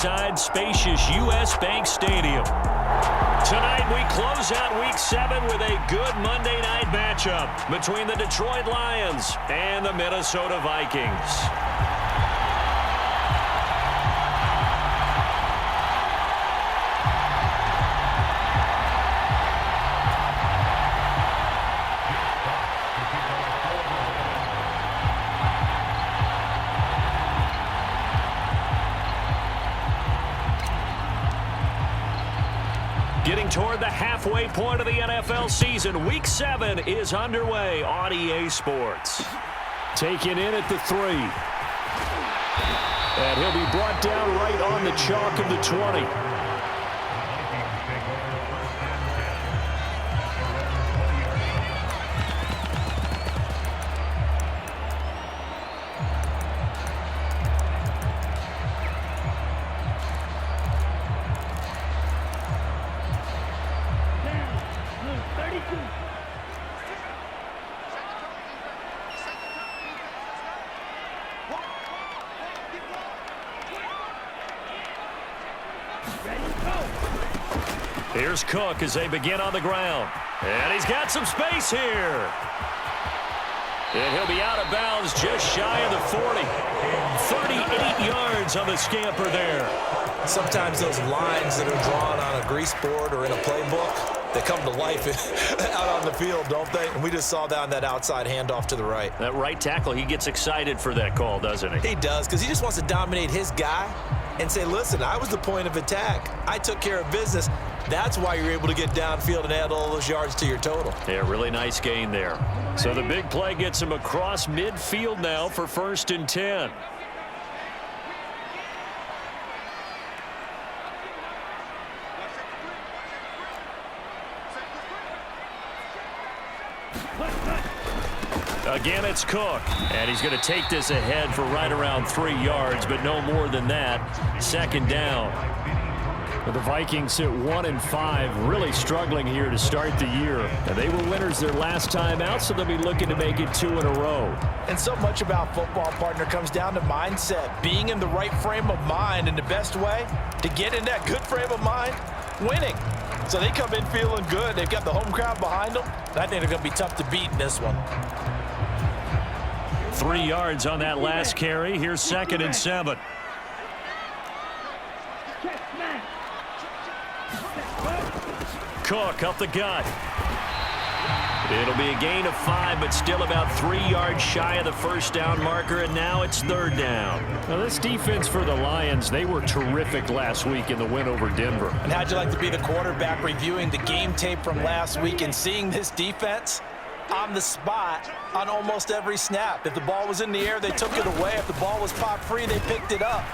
inside spacious U.S. Bank Stadium. Tonight we close out Week 7 with a good Monday night matchup between the Detroit Lions and the Minnesota Vikings. Getting toward the halfway point of the NFL season, Week 7 is underway on EA Sports. Taken in at the 3. And he'll be brought down right on the chalk of the 20. Here's Cook as they begin on the ground. And he's got some space here. And he'll be out of bounds just shy of the 40. 38 yards on the scamper there. Sometimes those lines that are drawn on a grease board or in a playbook, they come to life out on the field, don't they? And we just saw that on that outside handoff to the right. That right tackle, he gets excited for that call, doesn't he? He does, because he just wants to dominate his guy and say, listen, I was the point of attack. I took care of business. That's why you're able to get downfield and add all those yards to your total. Yeah, really nice gain there. So the big play gets him across midfield now for 1st and 10. Again, it's Cook, and he's going to take this ahead for right around 3 yards, but no more than that. 2nd down. The Vikings sit 1-5, really struggling here to start the year. And they were winners their last time out, so they'll be looking to make it 2 in a row. And so much about football, partner, comes down to mindset, being in the right frame of mind, and the best way to get in that good frame of mind, winning. So they come in feeling good. They've got the home crowd behind them. I think they're going to be tough to beat in this one. 3 yards on that last carry. Here's 2nd and 7. Cook up the gut. It'll be a gain of 5, but still about 3 yards shy of the 1st down marker, and now it's 3rd down. Now, this defense for the Lions, they were terrific last week in the win over Denver. And how'd you like to be the quarterback reviewing the game tape from last week and seeing this defense on the spot on almost every snap? If the ball was in the air, they took it away. If the ball was popped free, they picked it up.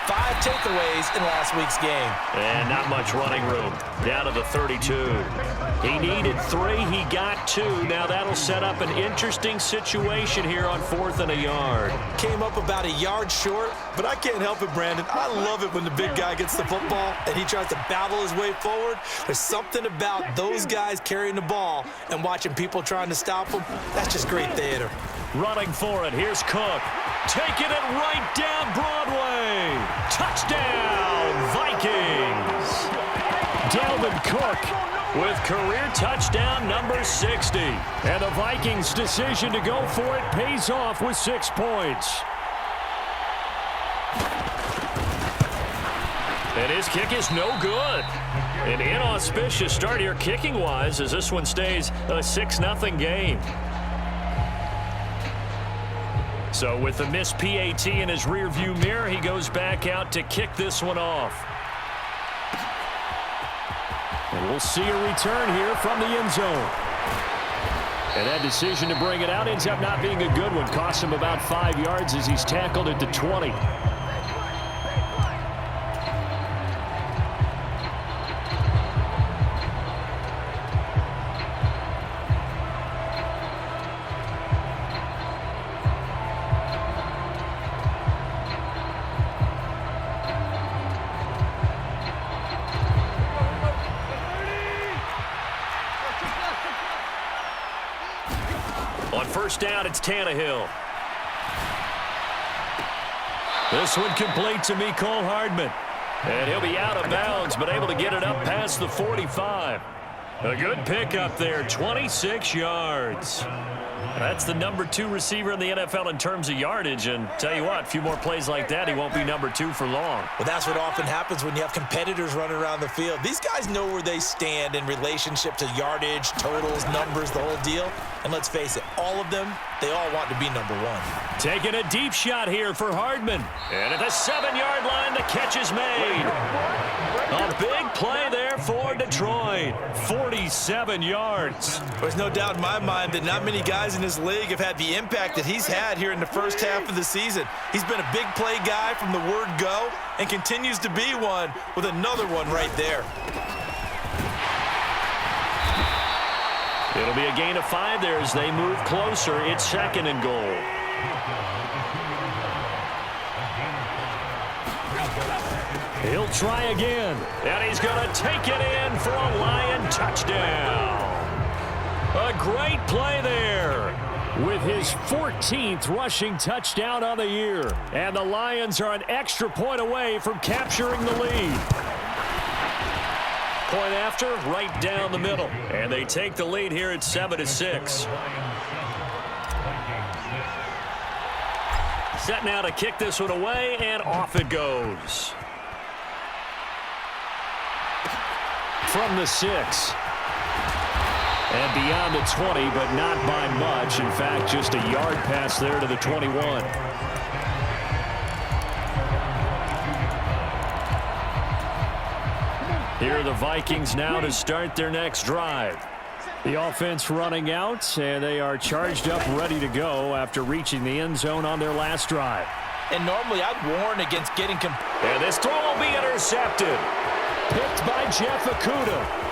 5 takeaways in last week's game. And not much running room. Down to the 32. He needed 3. He got 2. Now that'll set up an interesting situation here on 4th and a yard. Came up about a yard short, but I can't help it, Brandon. I love it when the big guy gets the football and he tries to battle his way forward. There's something about those guys carrying the ball and watching people trying to stop them. That's just great theater. Running for it. Here's Cook. Taking it right down Broadway. Touchdown, Vikings. Dalvin Cook with career touchdown number 60. And the Vikings' decision to go for it pays off with 6 points. And his kick is no good. An inauspicious start here kicking-wise as this one stays a 6-0 game. So with the missed PAT in his rearview mirror, he goes back out to kick this one off. And we'll see a return here from the end zone. And that decision to bring it out ends up not being a good one. Costs him about 5 yards as he's tackled at the 20. On 1st down, it's Tannehill. This one complete to Mecole Hardman. And he'll be out of bounds, but able to get it up past the 45. A good pickup there, 26 yards. That's the number 2 receiver in the NFL in terms of yardage. And tell you what, a few more plays like that, he won't be number 2 for long. Well, that's what often happens when you have competitors running around the field. These guys know where they stand in relationship to yardage, totals, numbers, the whole deal. And let's face it, all of them, they all want to be number 1. Taking a deep shot here for Hardman. And at the 7-yard line, the catch is made. A big play there for Detroit. 47 yards. There's no doubt in my mind that not many guys in this league have had the impact that he's had here in the first half of the season. He's been a big play guy from the word go and continues to be one with another one right there. It'll be a gain of 5 there as they move closer. It's 2nd and goal. He'll try again, and he's going to take it in for a Lion touchdown. A great play there with his 14th rushing touchdown on the year. And the Lions are an extra point away from capturing the lead. Point after, right down the middle. And they take the lead here at 7-6. Set now to kick this one away, and off it goes. From the 6. And beyond the 20, but not by much. In fact, just a yard pass there to the 21. Here are the Vikings now to start their next drive. The offense running out, and they are charged up, ready to go after reaching the end zone on their last drive. And normally I'd warn against getting... And this throw will be intercepted. Picked by Jeff Okudah.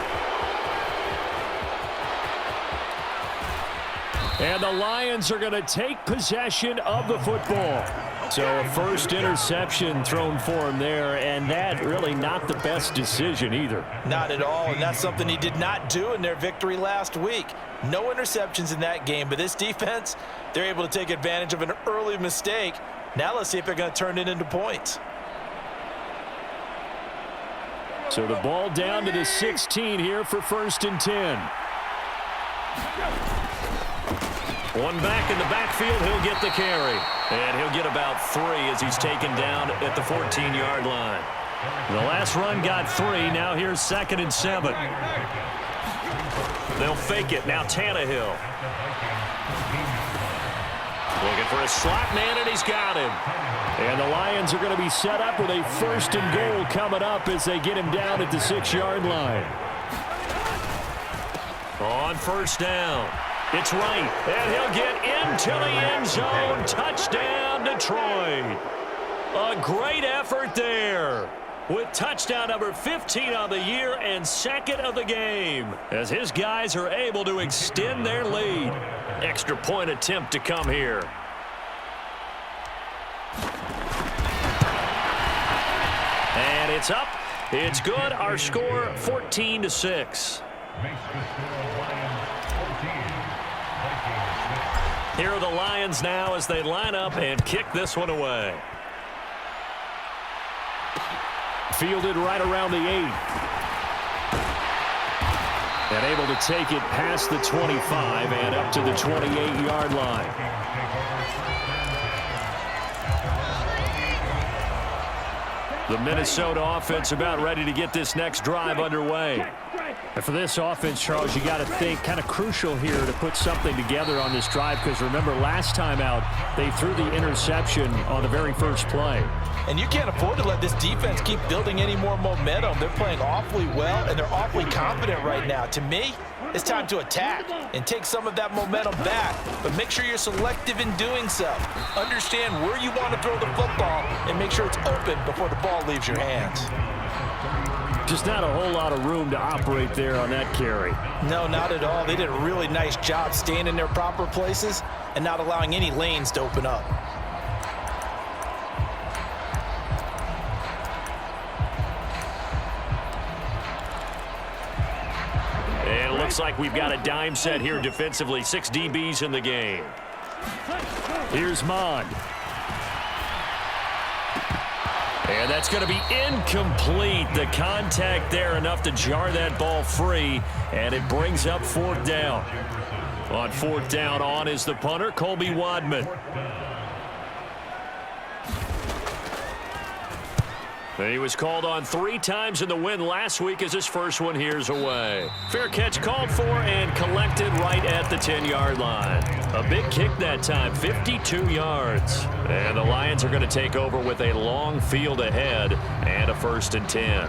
And the Lions are going to take possession of the football. So a first interception thrown for him there, and that really not the best decision either. Not at all, and that's something he did not do in their victory last week. No interceptions in that game, but this defense, they're able to take advantage of an early mistake. Now let's see if they're going to turn it into points. So the ball down to the 16 here for 1st and 10. One back in the backfield, he'll get the carry. And he'll get about 3 as he's taken down at the 14-yard line. The last run got 3. Now here's 2nd and 7. They'll fake it. Now Tannehill. Looking for a slot man, and he's got him. And the Lions are going to be set up with a 1st and goal coming up as they get him down at the 6-yard line. On 1st down. It's right, and he'll get into the end zone. Touchdown, Detroit. A great effort there with touchdown number 15 on the year and 2nd of the game as his guys are able to extend their lead. Extra point attempt to come here. And it's up. It's good. Our score 14-6. Here are the Lions now as they line up and kick this one away. Fielded right around the 8. And able to take it past the 25 and up to the 28-yard line. The Minnesota offense about ready to get this next drive underway. And for this offense, Charles, you got to think kind of crucial here to put something together on this drive because remember last time out they threw the interception on the very first play. And you can't afford to let this defense keep building any more momentum. They're playing awfully well, and they're awfully confident right now. To me, it's time to attack and take some of that momentum back, but make sure you're selective in doing so. Understand where you want to throw the football and make sure it's open before the ball leaves your hands. Just not a whole lot of room to operate there on that carry. No, not at all. They did a really nice job staying in their proper places and not allowing any lanes to open up. And it looks like we've got a dime set here defensively. 6 DBs in the game. Here's Mond. And that's going to be incomplete. The contact there enough to jar that ball free, and it brings up 4th down. On 4th down, on is the punter, Colby Wadman. He was called on 3 times in the win last week as his first one here's away. Fair catch called for and collected right at the 10-yard line. A big kick that time, 52 yards. And the Lions are going to take over with a long field ahead and a 1st and 10.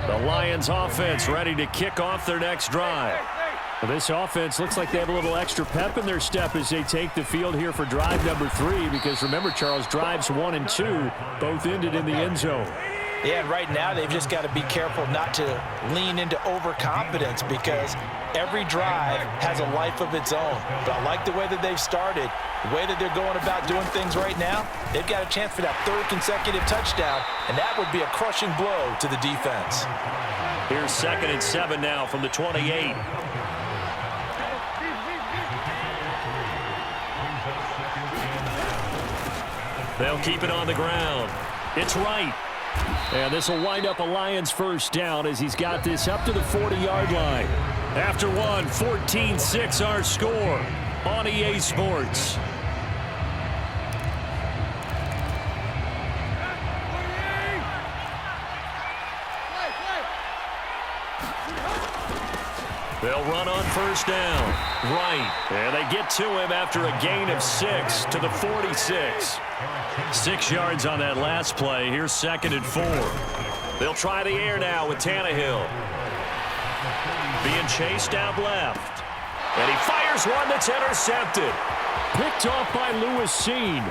The Lions offense ready to kick off their next drive. Well, this offense looks like they have a little extra pep in their step as they take the field here for drive number 3, because remember, Charles, drives 1 and 2 both ended in the end zone. Yeah, and right now they've just got to be careful not to lean into overconfidence, because every drive has a life of its own. But I like the way that they've started, the way that they're going about doing things right now. They've got a chance for that 3rd consecutive touchdown, and that would be a crushing blow to the defense. Here's 2nd and 7 now from the 28. They'll keep it on the ground. It's right. And this will wind up a Lions 1st down as he's got this up to the 40-yard line. After one, 14-6 our score on EA Sports. They'll run on 1st down. Right. And they get to him after a gain of 6 to the 46. 6 yards on that last play. Here's 2nd and 4. They'll try the air now with Tannehill. Being chased out left. And he fires one that's intercepted. Picked off by Lewis Seen.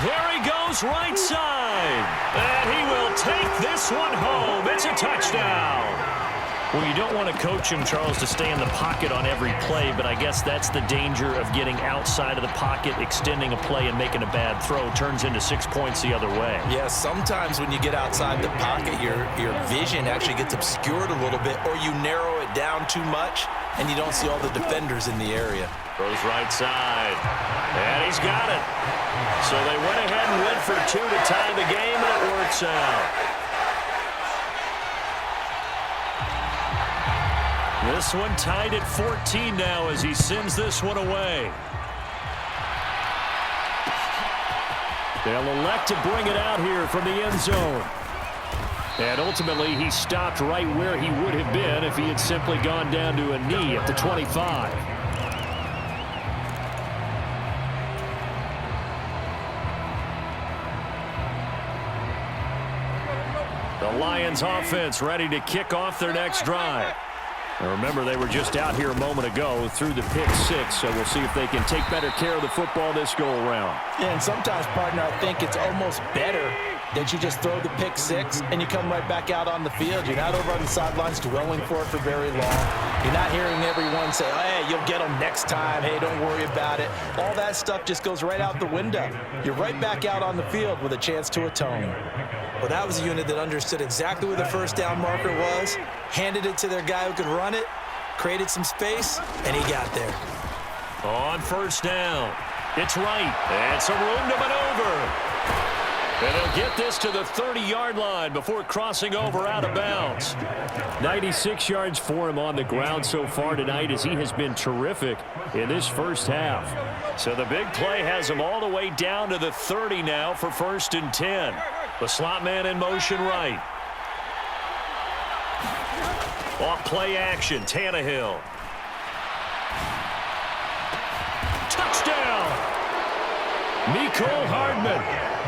There he goes right side. And he will take this one home. It's a touchdown. Well, you don't want to coach him, Charles, to stay in the pocket on every play, but I guess that's the danger of getting outside of the pocket, extending a play, and making a bad throw. Turns into 6 points the other way. Yeah, sometimes when you get outside the pocket, your vision actually gets obscured a little bit, or you narrow it down too much, and you don't see all the defenders in the area. Goes right side. And he's got it. So they went ahead and went for 2 to tie the game, and it works out. This one tied at 14 now as he sends this one away. They'll elect to bring it out here from the end zone. And ultimately, he stopped right where he would have been if he had simply gone down to a knee at the 25. The Lions offense ready to kick off their next drive. Now remember, they were just out here a moment ago through the pick 6, so we'll see if they can take better care of the football this go-around. Yeah, and sometimes, partner, I think it's almost better that you just throw the pick 6 and you come right back out on the field. You're not over on the sidelines dwelling for it for very long. You're not hearing everyone say, oh, hey, you'll get them next time. Hey, don't worry about it. All that stuff just goes right out the window. You're right back out on the field with a chance to atone. Well, that was a unit that understood exactly where the 1st down marker was, handed it to their guy who could run it, created some space, and he got there. On 1st down, it's right. And some room to maneuver. And he'll get this to the 30-yard line before crossing over out of bounds. 96 yards for him on the ground so far tonight as he has been terrific in this first half. So the big play has him all the way down to the 30 now for 1st and 10. The slot man in motion right. Off play action, Tannehill. Touchdown! Mecole Hardman,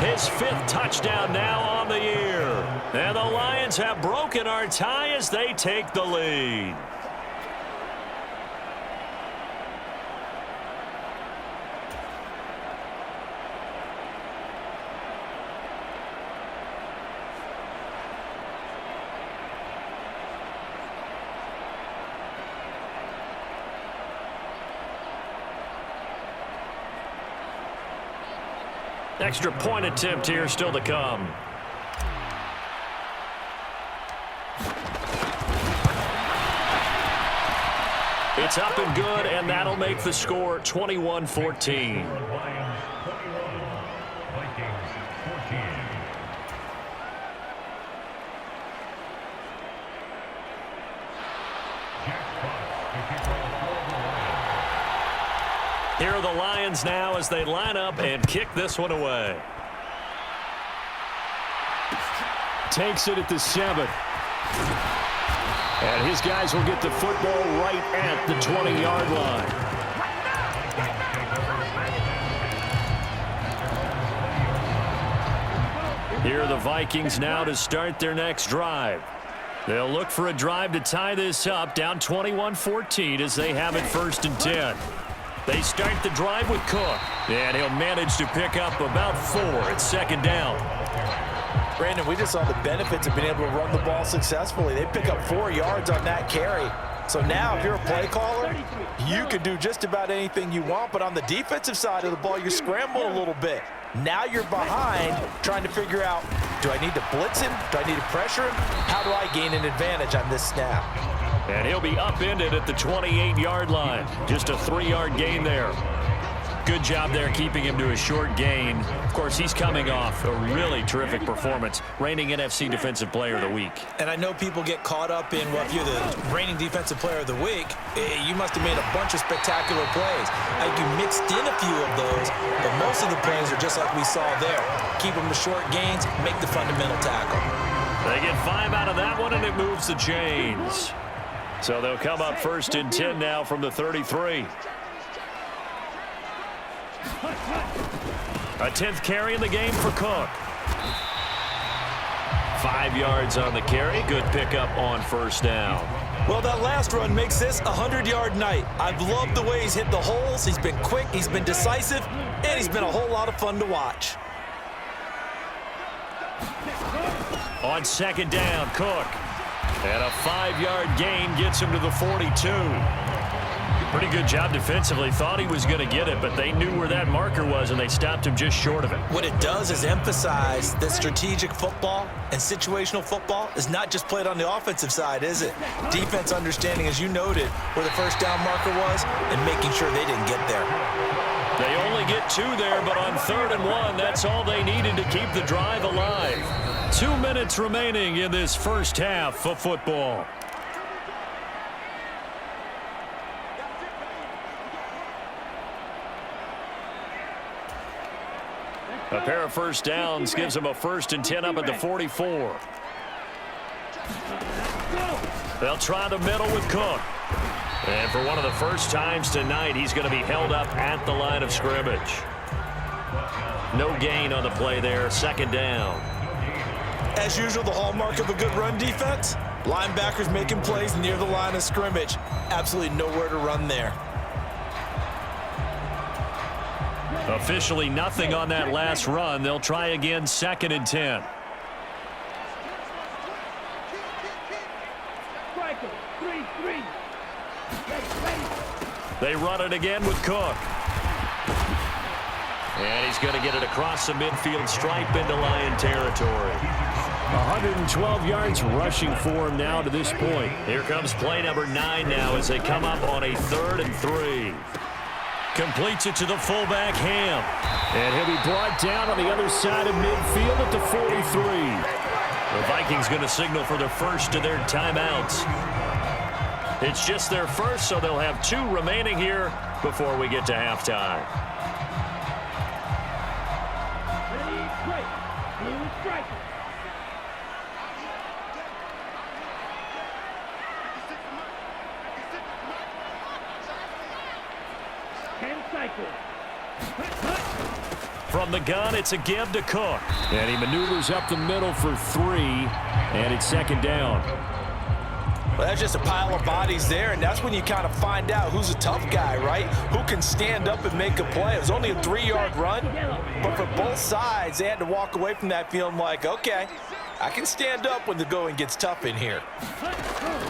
his 5th touchdown now on the year. And the Lions have broken our tie as they take the lead. Extra point attempt here still to come. It's up and good, and that'll make the score 21-14. Here are the Lions now as they line up and kick this one away. Takes it at the 7. And his guys will get the football right at the 20-yard line. Here are the Vikings now to start their next drive. They'll look for a drive to tie this up, down 21-14 as they have it 1st and 10. They start the drive with Cook, and he'll manage to pick up about 4 at 2nd down. Brandon, we just saw the benefits of being able to run the ball successfully. They pick up 4 yards on that carry. So now, if you're a play caller, you can do just about anything you want, but on the defensive side of the ball, you're scrambling a little bit. Now you're behind, trying to figure out, do I need to blitz him? Do I need to pressure him? How do I gain an advantage on this snap? And he'll be upended at the 28-yard line. Just a 3-yard gain there. Good job there keeping him to a short gain. Of course, he's coming off a really terrific performance, reigning NFC Defensive Player of the Week. And I know people get caught up in, well, if you're the reigning Defensive Player of the Week, you must have made a bunch of spectacular plays. I think you mixed in a few of those, but most of the plays are just like we saw there. Keep them to short gains, make the fundamental tackle. They get 5 out of that one, and it moves the chains. So they'll come up 1st and 10 now from the 33. A 10th carry in the game for Cook. 5 yards on the carry. Good pickup on 1st down. Well, that last run makes this a 100-yard night. I've loved the way he's hit the holes. He's been quick, he's been decisive, and he's been a whole lot of fun to watch. On 2nd down, Cook. And a 5-yard gain gets him to the 42. Pretty good job defensively. Thought he was going to get it, but they knew where that marker was, and they stopped him just short of it. What it does is emphasize that strategic football and situational football is not just played on the offensive side, is it? Defense understanding, as you noted, where the 1st down marker was and making sure they didn't get there. They only get 2 there, but on 3rd and 1, that's all they needed to keep the drive alive. 2 minutes remaining in this first half of football. A pair of 1st downs gives them a 1st and 10 up at the 44. They'll try the middle with Cook. And for one of the first times tonight, he's going to be held up at the line of scrimmage. No gain on the play there, 2nd down. As usual, the hallmark of a good run defense, linebackers making plays near the line of scrimmage. Absolutely nowhere to run there. Officially nothing on that last run. They'll try again, 2nd and 10. They run it again with Cook. And he's going to get it across the midfield stripe into Lion territory. 112 yards rushing for him now to this point. Here comes play number 9 now as they come up on a 3rd and 3. Completes it to the fullback, Ham. And he'll be brought down on the other side of midfield at the 43. The Vikings going to signal for their first of their timeouts. It's just their first, so they'll have 2 remaining here before we get to halftime. From the gun, it's a give to Cook. And he maneuvers up the middle for 3, and it's 2nd down. Well, that's just a pile of bodies there, and that's when you kind of find out who's a tough guy, right? Who can stand up and make a play. It was only a 3-yard run, but for both sides, they had to walk away from that feeling like, okay, I can stand up when the going gets tough in here.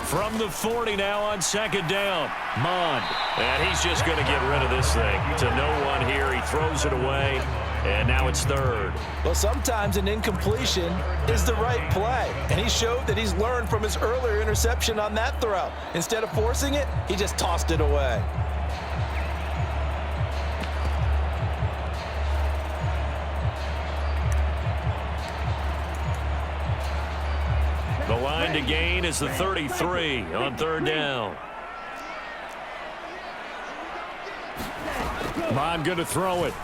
From the 40 now on 2nd down, Mond. And he's just going to get rid of this thing to no one here. He throws it away. And now it's third. Well, sometimes an incompletion is the right play. And he showed that he's learned from his earlier interception on that throw. Instead of forcing it, he just tossed it away. The line to gain is the 33 on third down. Bond going to throw it.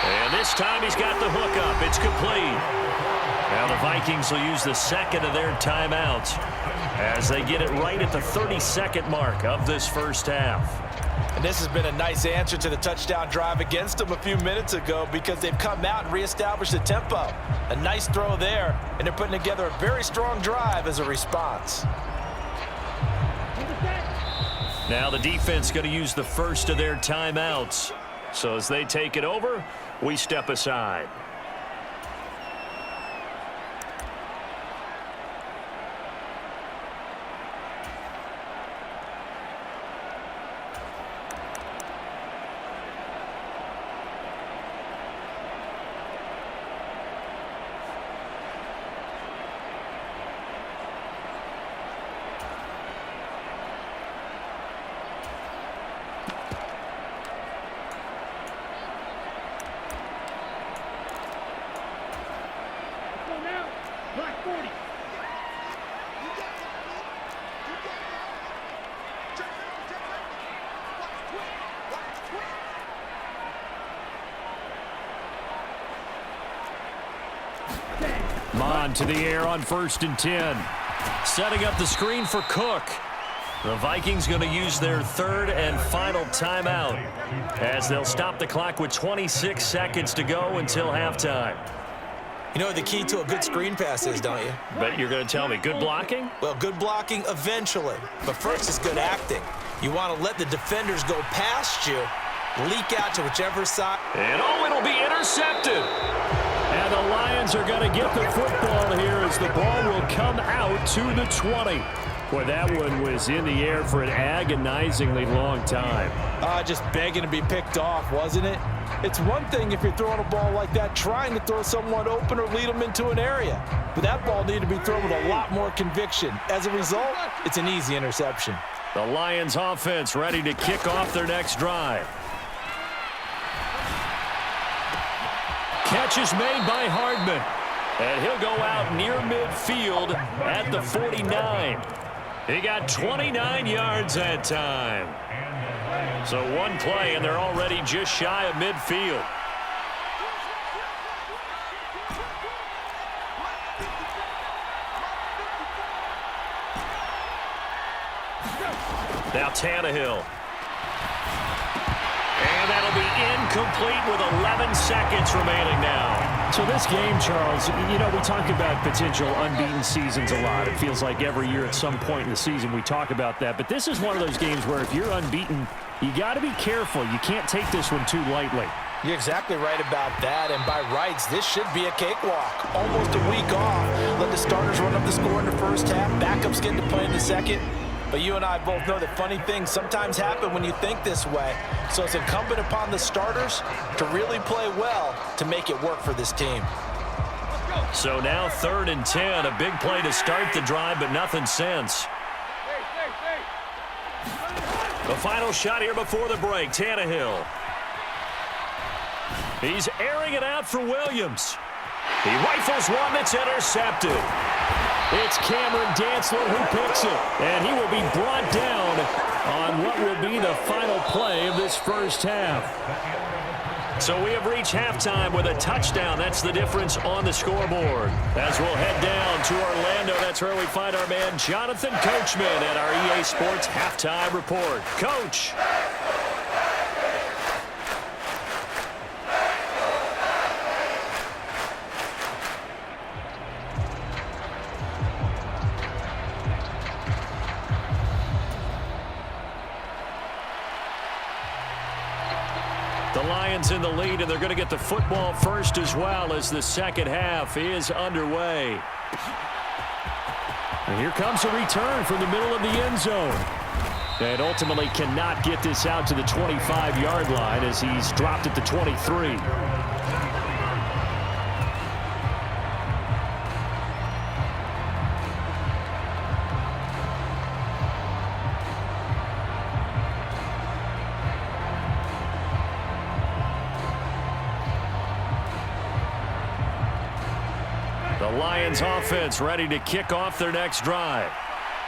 And this time he's got the hook up. It's complete. Now the Vikings will use the second of their timeouts as they get it right at the 32nd mark of this first half. And this has been a nice answer to the touchdown drive against them a few minutes ago because they've come out and reestablished the tempo. A nice throw there, and they're putting together a very strong drive as a response. Now the defense going to use the first of their timeouts. So as they take it over, we step aside. Mon to the air on 1st and 10. Setting up the screen for Cook. The Vikings going to use their third and final timeout as they'll stop the clock with 26 seconds to go until halftime. You know what the key to a good screen pass is, don't you? But you're going to tell me good blocking? Well, good blocking eventually. But first is good acting. You want to let the defenders go past you, leak out to whichever side. And oh, it'll be intercepted. And the Lions are going to get the football here as the ball will come out to the 20. Boy, that one was in the air for an agonizingly long time. Just begging to be picked off, wasn't it? It's one thing if you're throwing a ball like that, trying to throw someone open or lead them into an area. But that ball needed to be thrown with a lot more conviction. As a result, it's an easy interception. The Lions offense ready to kick off their next drive. Catch is made by Hardman. And he'll go out near midfield at the 49. He got 29 yards that time. So one play, and they're already just shy of midfield. Now Tannehill. And that'll be incomplete with 11 seconds remaining now. So this game, Charles, you know, we talk about potential unbeaten seasons a lot. It feels like every year at some point in the season we talk about that. But this is one of those games where if you're unbeaten, you got to be careful. You can't take this one too lightly. You're exactly right about that. And by rights, this should be a cakewalk. Almost a week off. Let the starters run up the score in the first half. Backups get to play in the second. But you and I both know that funny things sometimes happen when you think this way. So it's incumbent upon the starters to really play well to make it work for this team. So now 3rd and 10. A big play to start the drive, but nothing since. The final shot here before the break. Tannehill. He's airing it out for Williams. He rifles one that's intercepted. It's Cameron Dantzler who picks it, and he will be brought down on what will be the final play of this first half. So we have reached halftime with a touchdown. That's the difference on the scoreboard. As we'll head down to Orlando, that's where we find our man Jonathan Coachman at our EA Sports Halftime Report. Coach. The Lions in the lead, and they're going to get the football first as well as the second half is underway. And here comes a return from the middle of the end zone. And ultimately cannot get this out to the 25-yard line as he's dropped at the 23. The Lions offense ready to kick off their next drive.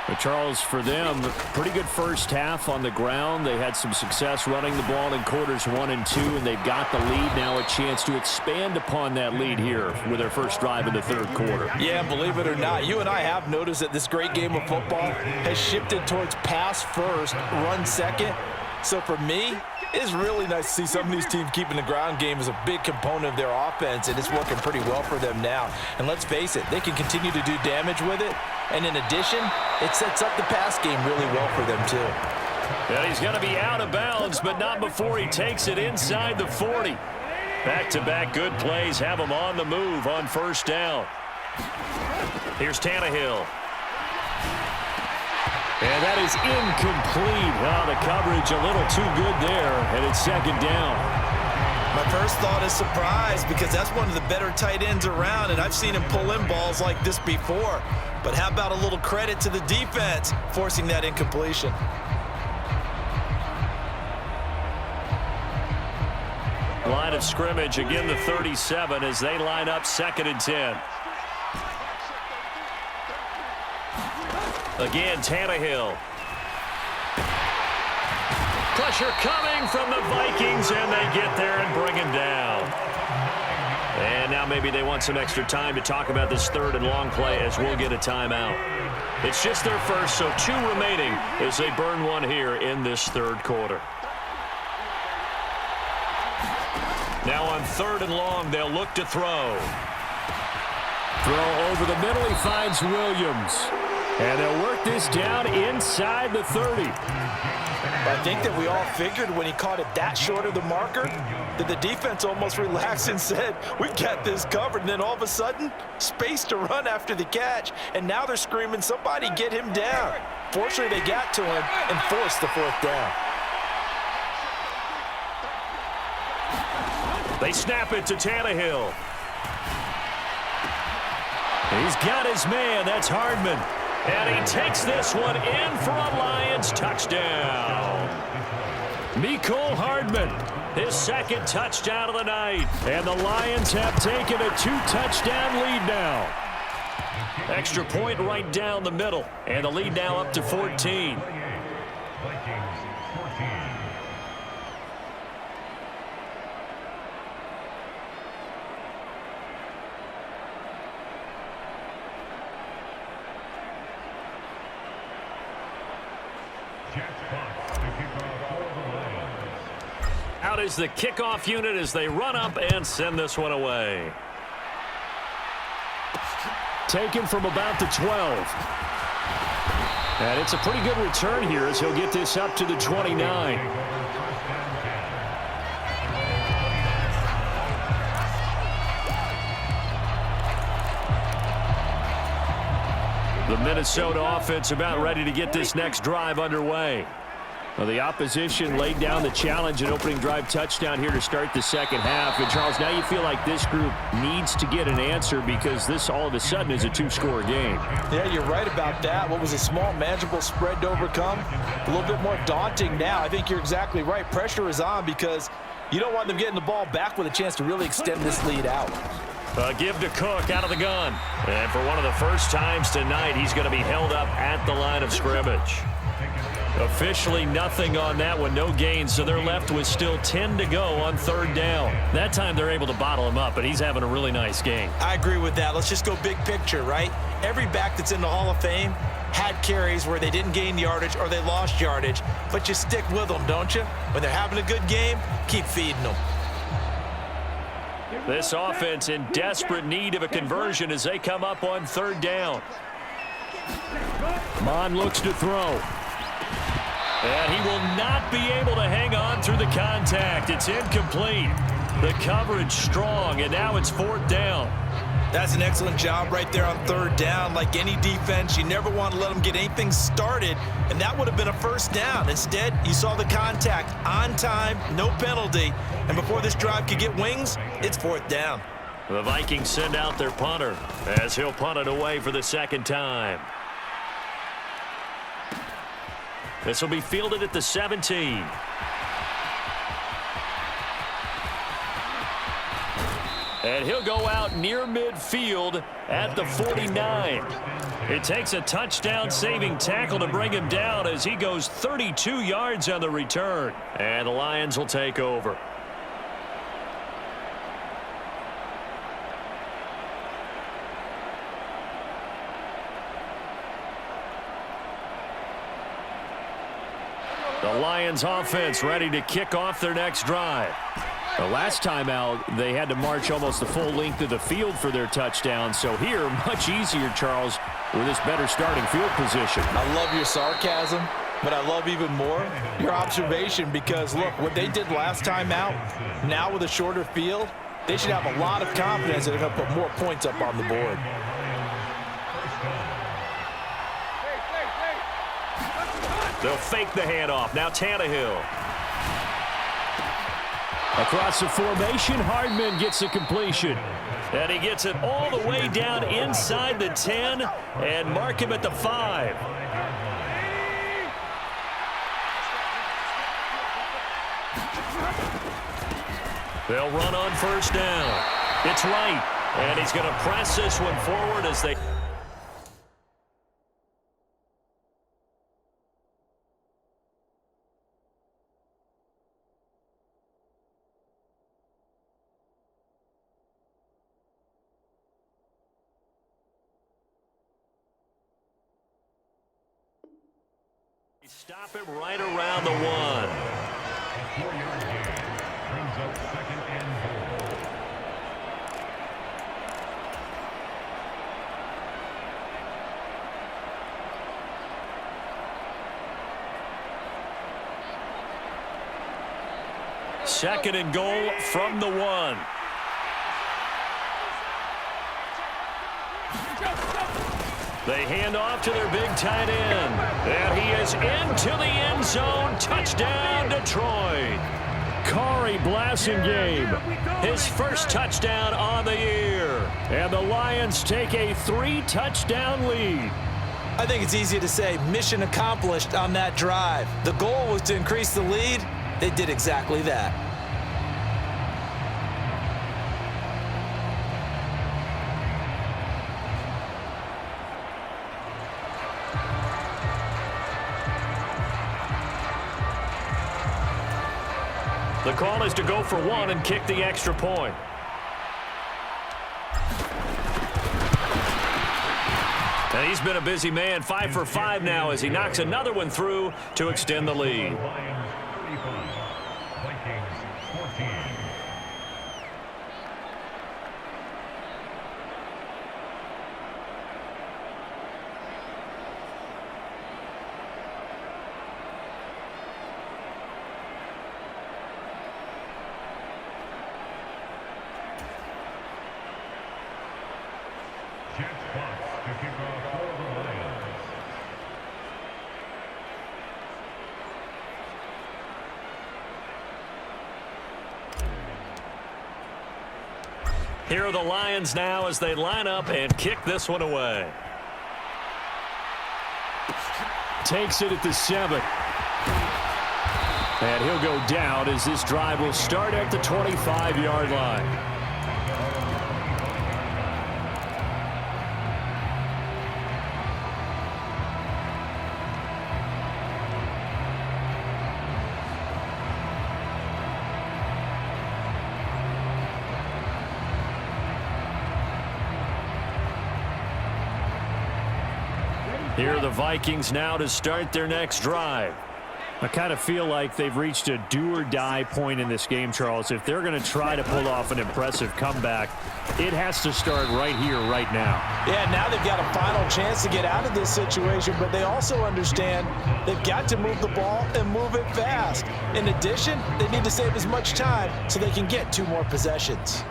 But Charles, for them, pretty good first half on the ground. They had some success running the ball in quarters 1 and 2, and they've got the lead. Now a chance to expand upon that lead here with their first drive in the third quarter. Yeah, believe it or not, you and I have noticed that this great game of football has shifted towards pass first, run second. So for me, it's really nice to see some of these teams keeping the ground game as a big component of their offense, and it's working pretty well for them now. And let's face it, they can continue to do damage with it. And in addition, it sets up the pass game really well for them too. And he's going to be out of bounds, but not before he takes it inside the 40. Back-to-back good plays have him on the move on first down. Here's Tannehill. And that is incomplete. Oh, the coverage a little too good there, and it's second down. My first thought is surprise because that's one of the better tight ends around, and I've seen him pull in balls like this before. But how about a little credit to the defense forcing that incompletion? Line of scrimmage, again the 37 as they line up 2nd and 10. Again, Tannehill. Pressure coming from the Vikings, and they get there and bring him down. And now maybe they want some extra time to talk about this third and long play as we'll get a timeout. It's just their first, so 2 remaining as they burn one here in this third quarter. Now on 3rd and long, they'll look to throw. Throw over the middle, he finds Williams. And they'll work this down inside the 30. I think that we all figured when he caught it that short of the marker that the defense almost relaxed and said, we've got this covered. And then all of a sudden, space to run after the catch. And now they're screaming, somebody get him down. Fortunately, they got to him and forced the 4th down. They snap it to Tannehill. He's got his man. That's Hardman. And he takes this one in for a Lions touchdown. Mecole Hardman, his 2nd touchdown of the night. And the Lions have taken a 2-touchdown lead now. Extra point right down the middle. And the lead now up to 14. Out is the kickoff unit as they run up and send this one away. Taken from about the 12. And it's a pretty good return here as he'll get this up to the 29. The Minnesota offense about ready to get this next drive underway. Well, the opposition laid down the challenge and opening drive touchdown here to start the second half. And, Charles, now you feel like this group needs to get an answer because this all of a sudden is a 2-score game. Yeah, you're right about that. What was a small, manageable spread to overcome, a little bit more daunting now. I think you're exactly right. Pressure is on because you don't want them getting the ball back with a chance to really extend this lead out. Give to Cook out of the gun. And for one of the first times tonight, he's going to be held up at the line of scrimmage. Officially nothing on that one, no gain, so they're left with still 10 to go on 3rd down. That time they're able to bottle him up, but he's having a really nice game. I agree with that. Let's just go big picture, right? Every back that's in the Hall of Fame had carries where they didn't gain yardage or they lost yardage, but you stick with them, don't you? When they're having a good game, keep feeding them. This offense in desperate need of a conversion as they come up on 3rd down. Mon looks to throw. And he will not be able to hang on through the contact. It's incomplete. The coverage strong, and now it's 4th down. That's an excellent job right there on third down. Like any defense, you never want to let them get anything started, and that would have been a first down. Instead, you saw the contact on time, no penalty, and before this drive could get wings, it's fourth down. The Vikings send out their punter as he'll punt it away for the second time. This will be fielded at the 17. And he'll go out near midfield at the 49. It takes a touchdown-saving tackle to bring him down as he goes 32 yards on the return. And the Lions will take over. The Lions offense ready to kick off their next drive. The last time out, they had to march almost the full length of the field for their touchdown. So here, much easier, Charles, with this better starting field position. I love your sarcasm, but I love even more your observation because, look, what they did last time out, now with a shorter field, they should have a lot of confidence that they're going to put more points up on the board. They'll fake the handoff. Now Tannehill. Across the formation, Hardman gets the completion. And he gets it all the way down inside the 10 and mark him at the 5. They'll run on first down. It's right. And he's going to press this one forward as they... Stop him right around the 1. Brings up second and goal. Second and goal from the 1. They hand off to their big tight end. And he is into the end zone. Touchdown, Detroit. Corey Blasingame, His first touchdown on the year. and the Lions take a 3-touchdown lead. I think it's easy to say mission accomplished on that drive. The goal was to increase the lead. They did exactly that. The call is to go for 1 and kick the extra point. And he's been a busy man, 5 for 5 now as he knocks another one through to extend the lead. Lions 35, Vikings 14. Jets box to kick off for the Lions. Here are the Lions now as they line up and kick this one away. Takes it at the 7. And he'll go down as this drive will start at the 25-yard line. Here are the Vikings now to start their next drive. I kind of feel like they've reached a do-or-die point in this game, Charles. If they're going to try to pull off an impressive comeback, it has to start right here, right now. Yeah, now they've got a final chance to get out of this situation, but they also understand they've got to move the ball and move it fast. In addition, they need to save as much time so they can get 2 more possessions.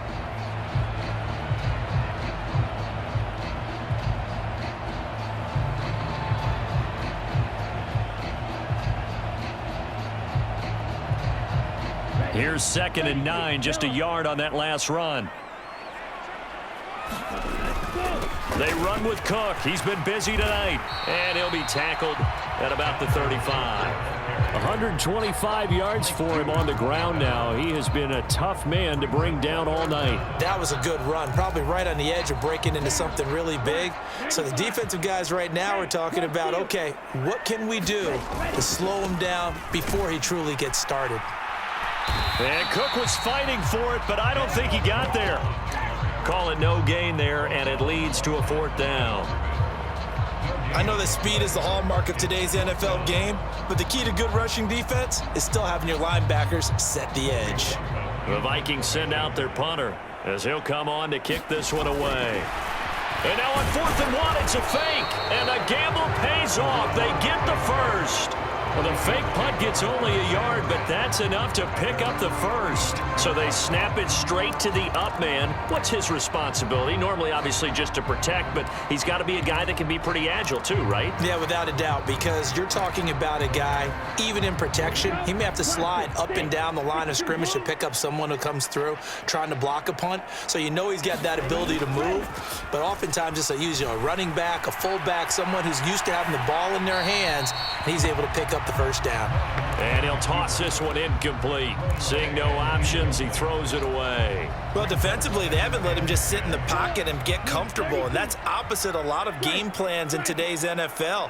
Here's 2nd and 9, just a yard on that last run. They run with Cook. He's been busy tonight, and he'll be tackled at about the 35. 125 yards for him on the ground now. He has been a tough man to bring down all night. That was a good run, probably right on the edge of breaking into something really big. So the defensive guys right now are talking about, okay, what can we do to slow him down before he truly gets started? And Cook was fighting for it, but I don't think he got there. Call it no gain there, and it leads to a 4th down. I know that speed is the hallmark of today's NFL game, but the key to good rushing defense is still having your linebackers set the edge. The Vikings send out their punter as he'll come on to kick this one away. And now on 4th and 1, it's a fake, and the gamble pays off. They get the first. Well, the fake punt gets only a yard, but that's enough to pick up the first. So they snap it straight to the up man. What's his responsibility? Normally, obviously, just to protect, but he's got to be a guy that can be pretty agile too, right? Yeah, without a doubt, because you're talking about a guy, even in protection, he may have to slide up and down the line of scrimmage to pick up someone who comes through trying to block a punt. So you know he's got that ability to move, but oftentimes it's a running back, a fullback, someone who's used to having the ball in their hands, and he's able to pick up the first down. And he'll toss this one incomplete. Seeing no options, he throws it away. Well, defensively, they haven't let him just sit in the pocket and get comfortable, and that's opposite a lot of game plans in today's NFL.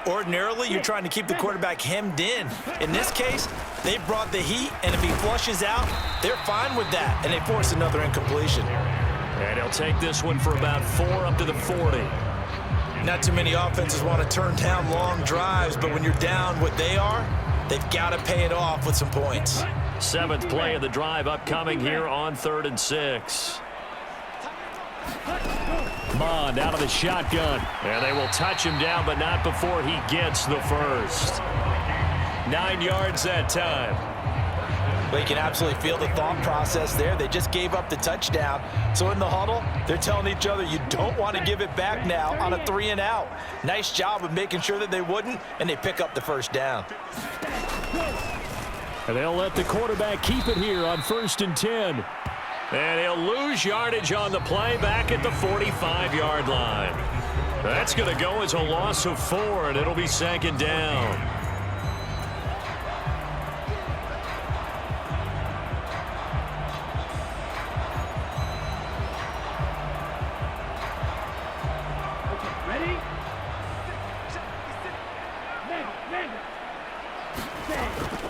Ordinarily, you're trying to keep the quarterback hemmed in. In this case, they brought the heat, and if he flushes out, they're fine with that, and they force another incompletion. And he'll take this one for about 4 up to the 40. Not too many offenses want to turn down long drives, but when you're down what they are, they've got to pay it off with some points. 7th play of the drive upcoming here on 3rd and 6. Mond out of the shotgun. And they will touch him down, but not before he gets the first. 9 yards that time. But you can absolutely feel the thought process there. They just gave up the touchdown. So in the huddle, they're telling each other, you don't want to give it back now on a 3 and out. Nice job of making sure that they wouldn't, and they pick up the first down. And they'll let the quarterback keep it here on 1st and 10. And he'll lose yardage on the play back at the 45-yard line. That's going to go as a loss of 4, and it'll be 2nd down.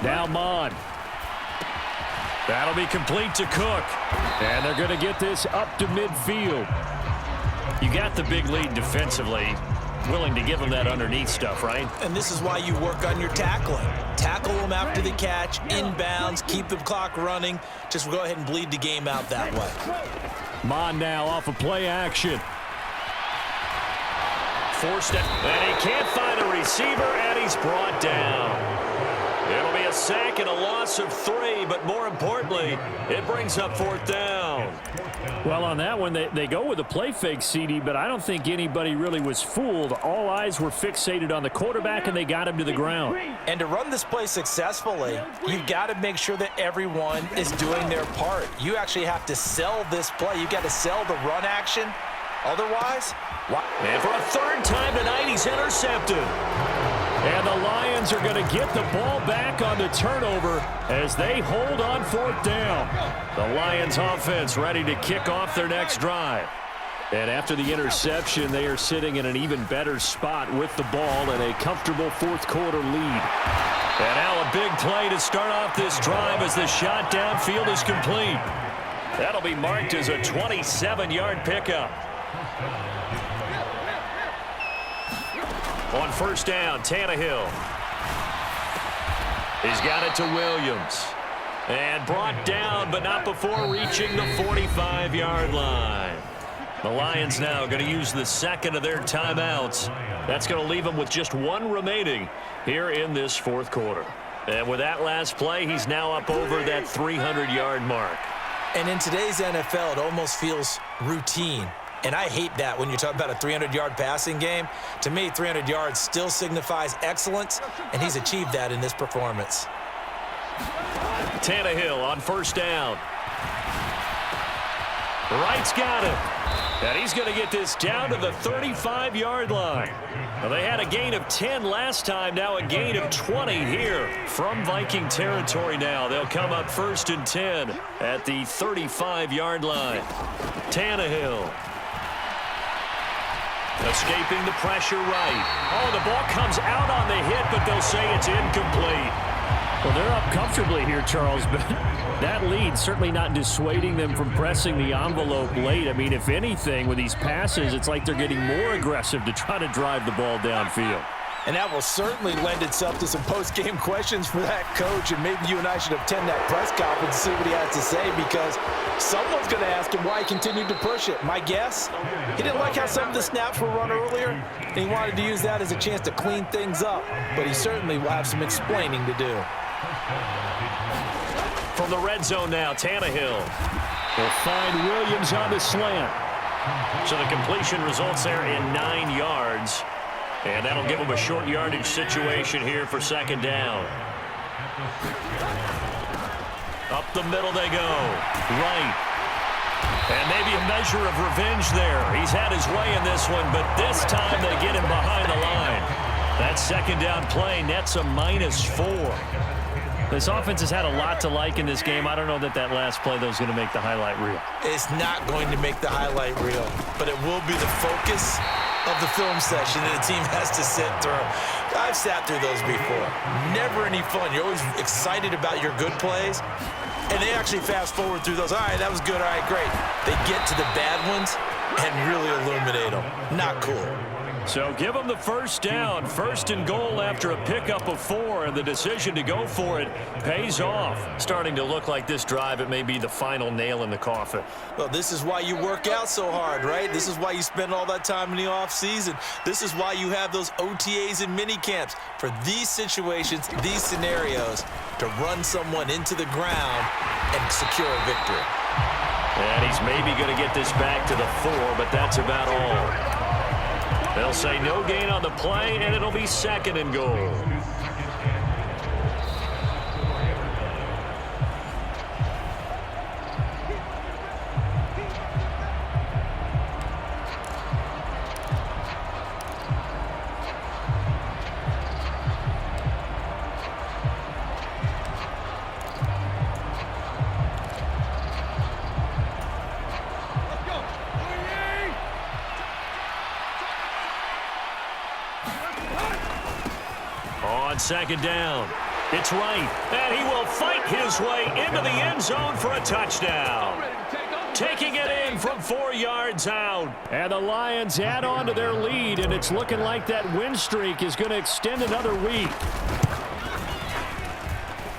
Now Mond. That'll be complete to Cook. And they're going to get this up to midfield. You got the big lead defensively. Willing to give them that underneath stuff, right? And this is why you work on your tackling. Tackle them after the catch, inbounds, keep the clock running. Just go ahead and bleed the game out that way. Mond now off of play action. Forced it, and he can't find a receiver, and he's brought down. It'll be a sack and a loss of 3, but more importantly, it brings up 4th down. Well, on that one, they go with a play fake, CD, but I don't think anybody really was fooled. All eyes were fixated on the quarterback, and they got him to the ground. And to run this play successfully, you've got to make sure that everyone is doing their part. You actually have to sell this play. You've got to sell the run action. Otherwise, and for a 3rd time tonight, he's intercepted. And the Lions are going to get the ball back on the turnover as they hold on 4th down. The Lions offense ready to kick off their next drive. And after the interception, they are sitting in an even better spot with the ball and a comfortable 4th quarter lead. And now a big play to start off this drive as the shot downfield is complete. That'll be marked as a 27-yard pickup. On 1st down, Tannehill. He's got it to Williams. And brought down, but not before reaching the 45-yard line. The Lions now going to use the 2nd of their timeouts. That's going to leave them with just 1 remaining here in this 4th quarter. And with that last play, he's now up over that 300-yard mark. And in today's NFL, it almost feels routine. And I hate that when you talk about a 300-yard passing game. To me, 300 yards still signifies excellence, and he's achieved that in this performance. Tannehill on first down. Wright's got it. And he's going to get this down to the 35-yard line. Well, they had a gain of 10 last time, now a gain of 20 here from Viking territory now. They'll come up 1st and 10 at the 35-yard line. Tannehill. Escaping the pressure right. Oh, the ball comes out on the hit, but they'll say it's incomplete. Well, they're up comfortably here, Charles, but that lead certainly not dissuading them from pressing the envelope late. I mean, if anything, with these passes, it's like they're getting more aggressive to try to drive the ball downfield. And that will certainly lend itself to some post-game questions for that coach, and maybe you and I should attend that press conference to see what he has to say, because someone's going to ask him why he continued to push it. My guess, he didn't like how some of the snaps were run earlier, and he wanted to use that as a chance to clean things up, but he certainly will have some explaining to do. From the red zone now, Tannehill will find Williams on the slant. So the completion results there in 9 yards. And that'll give them a short yardage situation here for 2nd down. Up the middle they go. Right. And maybe a measure of revenge there. He's had his way in this one, but this time they get him behind the line. That 2nd down play nets a -4. This offense has had a lot to like in this game. I don't know that last play, though, is going to make the highlight reel. It's not going to make the highlight reel, but it will be the focus of the film session that the team has to sit through. I've sat through those before. Never any fun. You're always excited about your good plays, and they actually fast forward through those. All right, that was good. All right, great. They get to the bad ones and really illuminate them. Not cool. So give them the 1st down. 1st and goal after a pickup of 4, and the decision to go for it pays off. Starting to look like this drive, it may be the final nail in the coffin. Well, this is why you work out so hard, right? This is why you spend all that time in the offseason. This is why you have those OTAs and mini camps for these situations, these scenarios, to run someone into the ground and secure a victory. And he's maybe going to get this back to the 4, but that's about all. They'll say no gain on the play, and it'll be 2nd and goal. On 2nd down, it's Wright, and he will fight his way into the end zone for a touchdown. Taking it in from 4 yards out. And the Lions add on to their lead, and it's looking like that win streak is going to extend another week.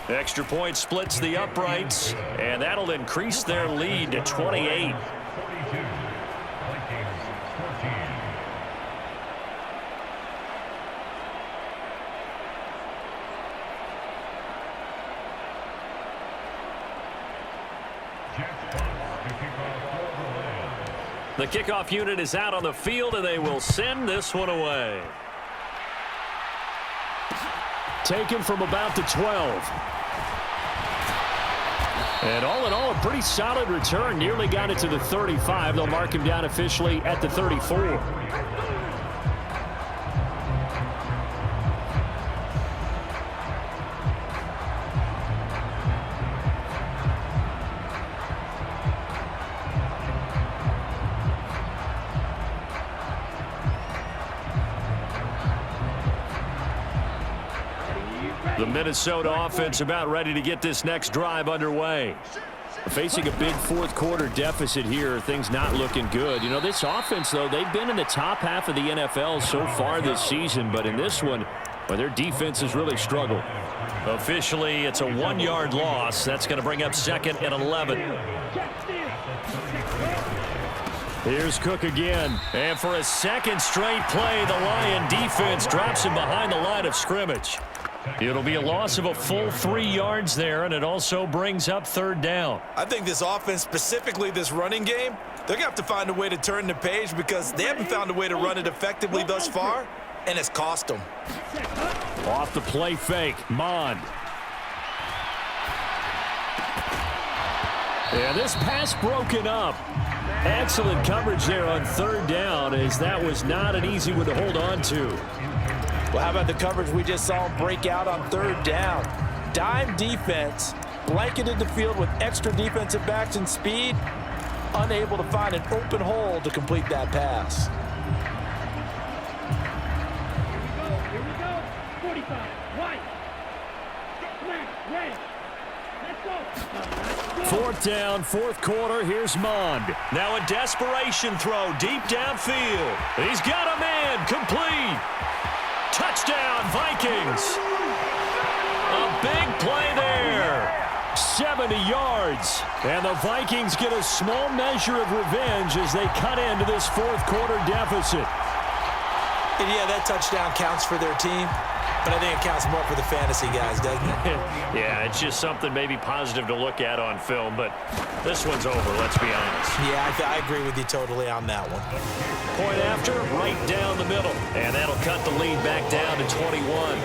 Extra point splits the uprights, and that'll increase their lead to 28. The kickoff unit is out on the field, and they will send this one away. Taken from about the 12. And all in all, a pretty solid return. Nearly got it to the 35. They'll mark him down officially at the 34. The Minnesota offense about ready to get this next drive underway. Facing a big 4th quarter deficit here, things not looking good. You know, this offense, though, they've been in the top half of the NFL so far this season, but in this one, well, their defense has really struggled. Officially, it's a 1-yard loss. That's going to bring up 2nd and 11. Here's Cook again. And for a 2nd straight play, the Lion defense drops him behind the line of scrimmage. It'll be a loss of a full 3 yards there, and it also brings up 3rd down. I think this offense, specifically this running game, they're going to have to find a way to turn the page because they haven't found a way to run it effectively thus far, and it's cost them. Off the play fake, Mond. And this pass broken up. Excellent coverage there on third down, as that was not an easy one to hold on to. Well, how about the coverage we just saw him break out on third down? Dime defense, blanketed the field with extra defensive backs and speed, unable to find an open hole to complete that pass. Here we go. 45. White. Red. Let's go. Fourth down, fourth quarter. Here's Mond. Now a desperation throw deep downfield. He's got a man. Complete. Touchdown, Vikings. A big play there. 70 yards. And the Vikings get a small measure of revenge as they cut into this fourth quarter deficit. And yeah, that touchdown counts for their team, but I think it counts more for the fantasy guys, doesn't it? Yeah, it's just something maybe positive to look at on film, but this one's over, let's be honest. Yeah, I agree with you totally on that one. Point after, right down the middle. And that'll cut the lead back down to 21.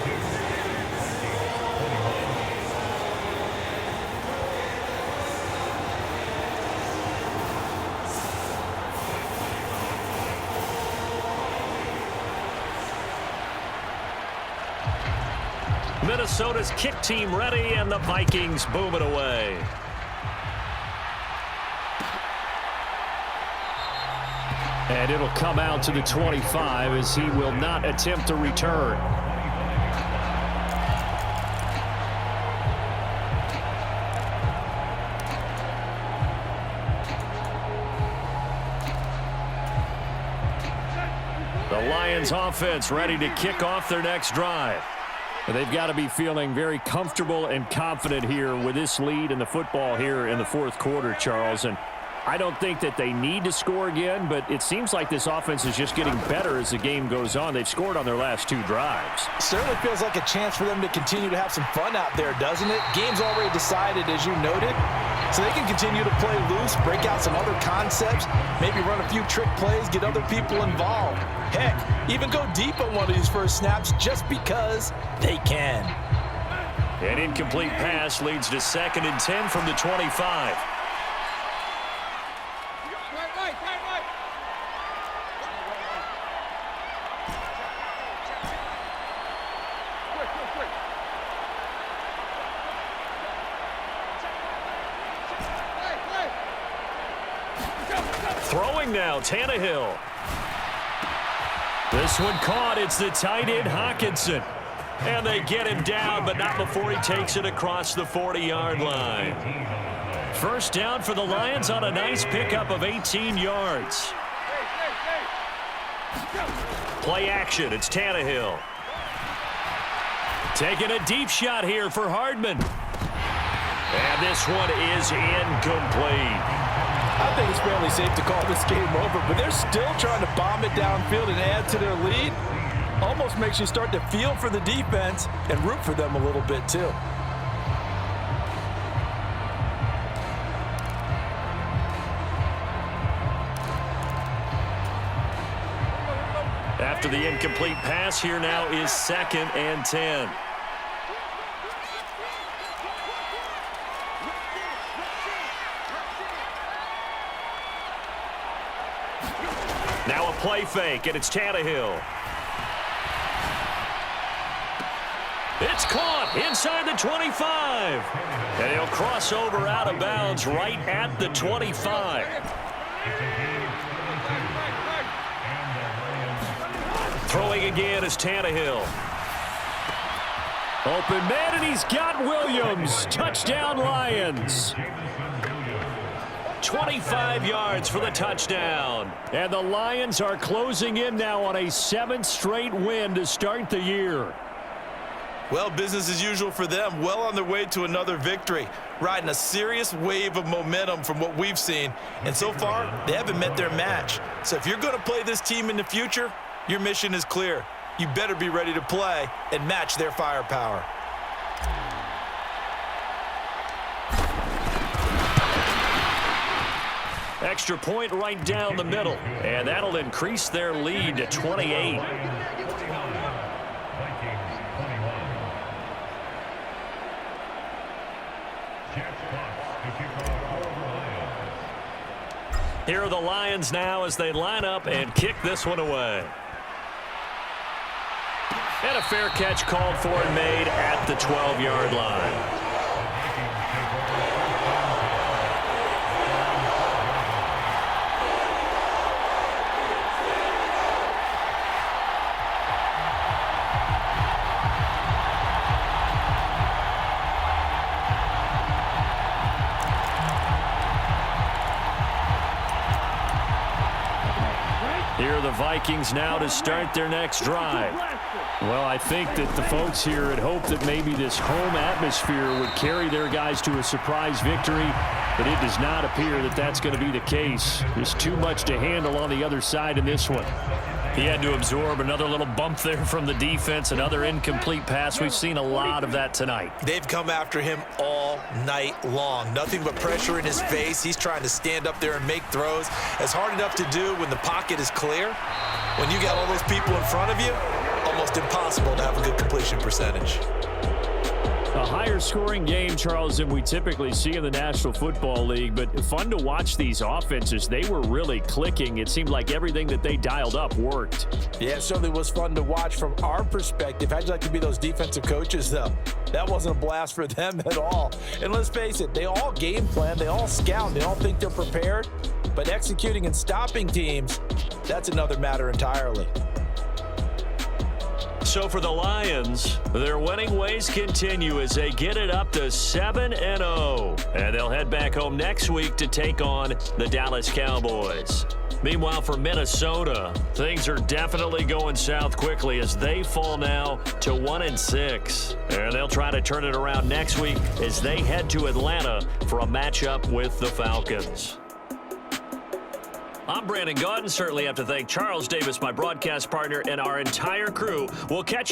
Minnesota's kick team ready, and the Vikings boom it away. And it'll come out to the 25 as he will not attempt to return. The Lions offense ready to kick off their next drive. They've got to be feeling very comfortable and confident here with this lead in the football here in the fourth quarter, Charles. And I don't think that they need to score again, but it seems like this offense is just getting better as the game goes on. They've scored on their last two drives. Certainly feels like a chance for them to continue to have some fun out there, doesn't it? Game's already decided, as you noted, so they can continue to play loose, break out some other concepts, maybe run a few trick plays, get other people involved. Heck, even go deep on one of these first snaps just because they can. An incomplete pass leads to 2nd and 10 from the 25. Throwing now, Tannehill. This one caught. It's the tight end, Hawkinson. And they get him down, but not before he takes it across the 40-yard line. First down for the Lions on a nice pickup of 18 yards. Play action. It's Tannehill. Taking a deep shot here for Hardman. And this one is incomplete. I think it's fairly safe to call this game over, but they're still trying to bomb it downfield and add to their lead. Almost makes you start to feel for the defense and root for them a little bit too. After the incomplete pass, here now is 2nd and 10. Now a play fake, and it's Tannehill. It's caught inside the 25. And he'll cross over out of bounds right at the 25. Throwing again is Tannehill. Open man, and he's got Williams. Touchdown, Lions. 25 yards for the touchdown. And the Lions are closing in now on a 7th straight win to start the year. Well, business as usual for them. Well on their way to another victory. Riding a serious wave of momentum from what we've seen. And so far, they haven't met their match. So if you're going to play this team in the future, your mission is clear. You better be ready to play and match their firepower. Extra point right down the middle. And that'll increase their lead to 28. Jets box to kick off for the Here are the Lions now as they line up and kick this one away. And a fair catch called for and made at the 12-yard line. Here are the Vikings now to start their next drive. Well, I think that the folks here had hoped that maybe this home atmosphere would carry their guys to a surprise victory, but it does not appear that that's going to be the case. There's too much to handle on the other side in this one. He had to absorb another little bump there from the defense, another incomplete pass. We've seen a lot of that tonight. They've come after him all night long. Nothing but pressure in his face. He's trying to stand up there and make throws. It's hard enough to do when the pocket is clear. When you got all those people in front of you, almost impossible to have a good completion percentage. A higher scoring game, Charles, than we typically see in the National Football League, but fun to watch these offenses. They were really clicking. It seemed like everything that they dialed up worked. Yeah, it certainly was fun to watch from our perspective. How'd you like to be those defensive coaches, though? That wasn't a blast for them at all. And let's face it, they all game plan, they all scout, they all think they're prepared, but executing and stopping teams, that's another matter entirely. So for the Lions, their winning ways continue as they get it up to 7-0. And they'll head back home next week to take on the Dallas Cowboys. Meanwhile, for Minnesota, things are definitely going south quickly as they fall now to 1-6. And they'll try to turn it around next week as they head to Atlanta for a matchup with the Falcons. I'm Brandon Gaudin. Certainly have to thank Charles Davis, my broadcast partner, and our entire crew. We'll catch you